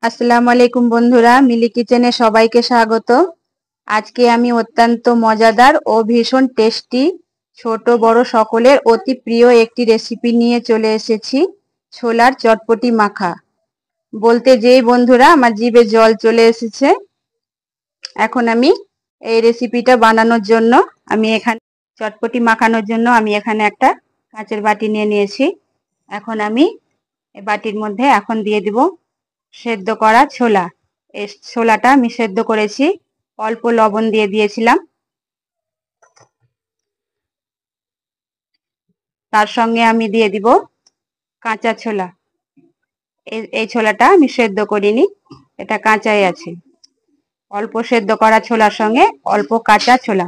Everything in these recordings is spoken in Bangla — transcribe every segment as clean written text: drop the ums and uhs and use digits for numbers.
আসসালামু আলাইকুম বন্ধুরা, মিলি কিচেনে সবাইকে স্বাগত। আজকে আমি অত্যন্ত মজাদার ও ভীষণ টেস্টি, ছোট বড় সকলের অতি প্রিয় একটি রেসিপি নিয়ে চলে এসেছি, ছোলার চটপটি মাখা। বলতে যেই বন্ধুরা আমার জিভে জল চলে এসেছে। এখন আমি এই রেসিপিটা বানানোর জন্য চটপটি মাখানোর জন্য আমি এখানে একটা কাঁচের বাটি নিয়ে নিয়েছি। এখন আমি এই বাটির মধ্যে এখন দিয়ে দিব সেদ্ধ করা ছোলা। এই ছোলাটা আমি সেদ্ধ করেছি, অল্প লবণ দিয়ে দিয়েছিলাম। তার সঙ্গে আমি দিয়ে দিব কাঁচা ছোলা। এই ছোলাটা আমি সেদ্ধ করিনি, এটা কাঁচাই আছে। অল্প সেদ্ধ করা ছোলার সঙ্গে অল্প কাঁচা ছোলা।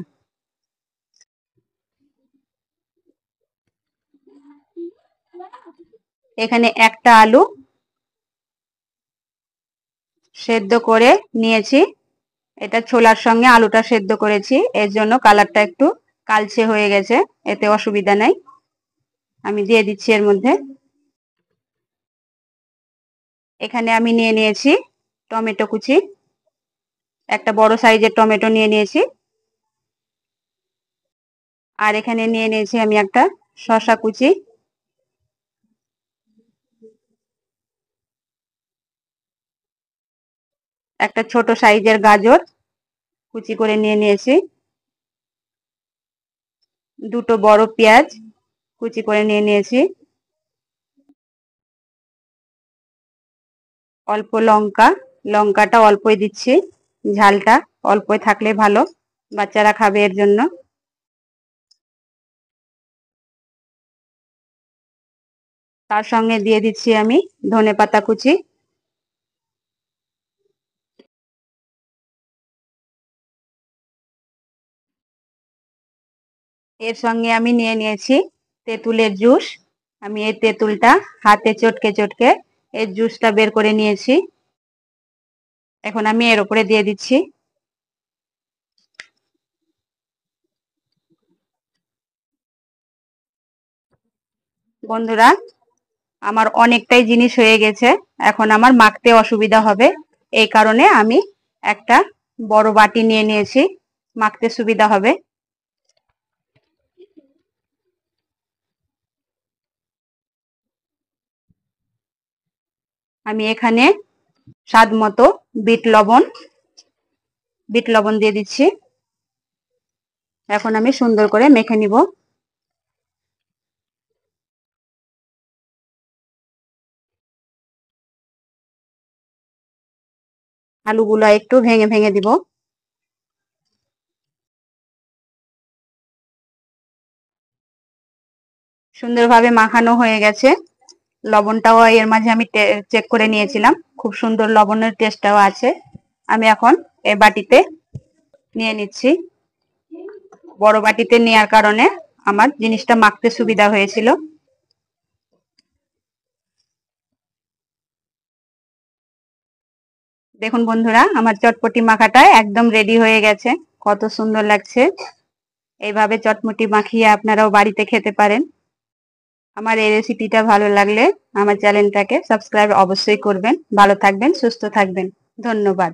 এখানে একটা আলু সেদ্ধ করে নিয়েছি। এটা ছোলার সঙ্গে আলুটা সেদ্ধ করেছি, এর জন্য কালারটা একটু কালচে হয়ে গেছে, এতে অসুবিধা নাই। আমি দিয়ে দিচ্ছি এর মধ্যে। এখানে আমি নিয়ে নিয়েছি টমেটো কুচি, একটা বড় সাইজের টমেটো নিয়ে নিয়েছি। আর এখানে নিয়ে নিয়েছি আমি একটা শসা কুচি, একটা ছোট সাইজের গাজর কুচি করে নিয়ে নিয়েছি, দুটো বড় পেঁয়াজ কুচি করে নিয়ে নিয়েছি, অল্প লঙ্কা, লঙ্কাটা অল্পই দিচ্ছি, ঝালটা অল্পই থাকলে ভালো, বাচ্চারা খাবে এর জন্য। তার সঙ্গে দিয়ে দিচ্ছি আমি ধনেপাতা কুচি। এর সঙ্গে আমি নিয়ে নিয়েছি তেঁতুলের জুস। আমি এই তেঁতুলটা হাতে চটকে চটকে এর জুসটা বের করে নিয়েছি। এখন আমি এর উপরে দিয়ে দিচ্ছি। বন্ধুরা, আমার অনেকটাই জিনিস হয়ে গেছে, এখন আমার মাখতে অসুবিধা হবে, এই কারণে আমি একটা বড় বাটি নিয়ে নিয়েছি, মাখতে সুবিধা হবে। আমি এখানে স্বাদ মতো বিট লবণ দিয়ে দিচ্ছি। এখন আমি সুন্দর করে মেখে নিব। আলুগুলো একটু ভেঙে ভেঙে দিব। সুন্দরভাবে মাখানো হয়ে গেছে। লবণটাও এর মাঝে আমি চেক করে নিয়েছিলাম, খুব সুন্দর লবণের টেস্টটাও আছে। আমি এখন এই বাটিতে নিয়ে নিচ্ছি। বড় বাটিতে নেওয়ার কারণে আমার জিনিসটা মাখতে সুবিধা হয়েছিল। দেখুন বন্ধুরা, আমার চটপটি মাখাটা একদম রেডি হয়ে গেছে, কত সুন্দর লাগছে। এইভাবে চটপটি মাখিয়ে আপনারাও বাড়িতে খেতে পারেন। আমার এই রেসিপিটা ভালো লাগলে আমার চ্যানেলটাকে সাবস্ক্রাইব অবশ্যই করবেন। ভালো থাকবেন, সুস্থ থাকবেন। ধন্যবাদ।